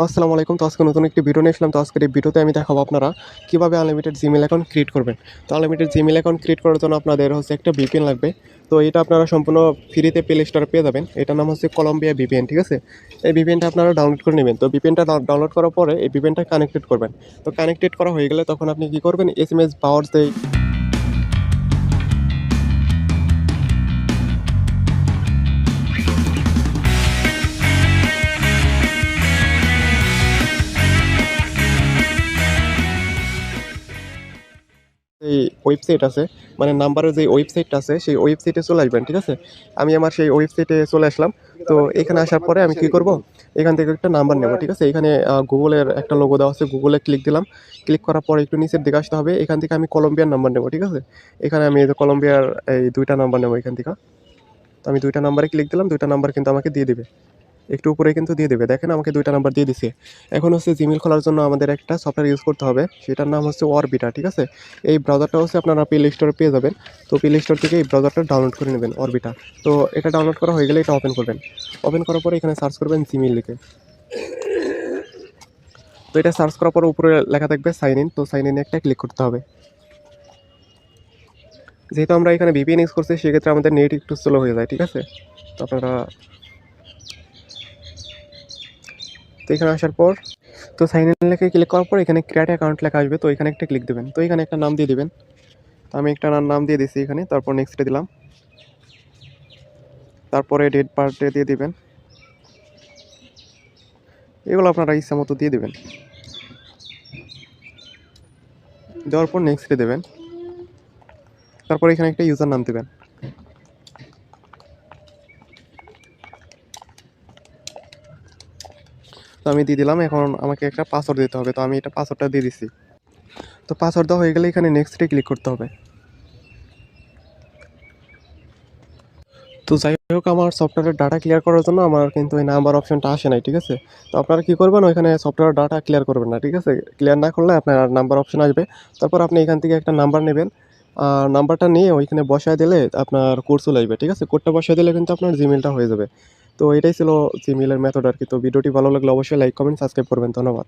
আসসালামু আলাইকুম। তো আজকে নতুন একটি ভিডিও নিয়ে আসলাম। তো আজকের এই ভিডিওতে আমি দেখাবো আপনারা কিভাবে আনলিমিটেড জিমেইল অ্যাকাউন্ট ক্রিয়েট করবেন। তো আনলিমিটেড জিমেইল অ্যাকাউন্ট ক্রিয়েট করার জন্য আপনাদের হচ্ছে একটা ভিপিএন লাগবে। তো এটা আপনারা সম্পূর্ণ ফ্রিতে প্লে স্টোরে পেয়ে যাবেন। এটার নাম হচ্ছে কলম্বিয়া ভিপিএন, ঠিক আছে? এই ভিপিএনটা আপনারা ডাউনলোড করে নেবেন। তো ভিপিএনটা ডাউনলোড করার পরে এই ভিপিএনটা কানেক্টেড করবেন। তো কানেক্টেড করা হয়ে গেলে তখন আপনি কি করবেন, এসএমএস পাওয়ার যেই এই ওয়েবসাইট আছে, মানে নাম্বারের যে ওয়েবসাইটটা আছে সেই ওয়েবসাইটে চলে আসবেন, ঠিক আছে? আমি আমার সেই ওয়েবসাইটে চলে আসলাম। তো এখানে আসার পরে আমি কি করব, এখান থেকে একটা নাম্বার নেব, ঠিক আছে? এখানে গুগলের একটা লোগো দেওয়া আছে, গুগলে ক্লিক দিলাম। ক্লিক করার পরে একটু নিচের দিকে আসতে হবে, এখান থেকে আমি কলম্বিয়ার নাম্বার নেব, ঠিক আছে? এখানে আমি এই যে কলম্বিয়ার এই দুইটা নাম্বার নেব এখান থেকে। তো আমি দুইটা নাম্বারে ক্লিক দিলাম, দুইটা নাম্বার কিন্তু আমাকে দিয়ে দিবে। একটু উপরে কিন্তু দিয়ে দেবে, দেখেন আমাকে দুইটা নাম্বার দিয়ে দিছে। এখন হচ্ছে জিমেইল খোলার জন্য আমাদের একটা সফটওয়্যার ইউজ করতে হবে, সেটার নাম হচ্ছে অরবিটা, ঠিক আছে? এই ব্রাউজারটা হচ্ছে আপনারা প্লে স্টোরে পেয়ে যাবেন। তো প্লে স্টোর থেকে এই ব্রাউজারটা ডাউনলোড করে নেবেন, অরবিটা। তো এটা ডাউনলোড করা হয়ে গেলে এটা ওপেন করবেন। ওপেন করার পরে এখানে সার্চ করবেন জিমেইল লিখে। তো এটা সার্চ করার পর উপরে লেখা থাকবে সাইন ইন। তো সাইন ইনে একটা ক্লিক করতে হবে। যেহেতু আমরা এখানে ভিপিএন ইউজ করছি সেক্ষেত্রে আমাদের নেট একটু স্লো হয়ে যায়, ঠিক আছে? তো আপনারা তো এখানে আসার পর তো সাইন ইন লেখে ক্লিক করার পর এখানে ক্রিয়েট অ্যাকাউন্ট লেখা আসবে। তো এখানে একটা ক্লিক দেবেন। তো এখানে একটা নাম দিয়ে দিবেন। তো আমি একটা নাম দিয়ে দিছি এখানে, তারপর নেক্সটে দিলাম। তারপরে ডেট বার্থডে দিয়ে দিবেন। এগুলো আপনারা ইচ্ছা মতো দিয়ে দিবেন। দেওয়ার পর নেক্সটে দেবেন। তারপর এখানে একটা ইউজার নাম দেবেন। তো আমি দিয়ে দিলাম। এখন আমাকে একটা পাসওয়ার্ড দিতে হবে, তো আমি এটা পাসওয়ার্ডটা দিয়ে দিছি। তো পাসওয়ার্ড দেওয়া হয়ে গেলে এখানে নেক্সটে ক্লিক করতে হবে। তো যাই হোক, আমার সফটওয়্যারের ডাটা ক্লিয়ার করার জন্য আমার কিন্তু এই নাম্বার অপশনটা আসে নাই, ঠিক আছে? তো আপনারা কী করবেন, ওইখানে সফটওয়্যার ডাটা ক্লিয়ার করবেন না, ঠিক আছে? ক্লিয়ার না করলে আপনার নাম্বার অপশন আসবে। তারপর আপনি এখান থেকে একটা নাম্বার নেবেন। নাম্বারটা নিয়ে ওইখানে বসায় দিলে আপনার কোড চলে আসবে, ঠিক আছে? কোডটা বসায় দিলে কিন্তু আপনার জিমেলটা হয়ে যাবে। তো এটাই ছিল জিমেলের মেথড আর কি। তো ভিডিওটি ভালো লাগলে অবশ্যই লাইক কমেন্ট সাবস্ক্রাইব করবেন। ধন্যবাদ।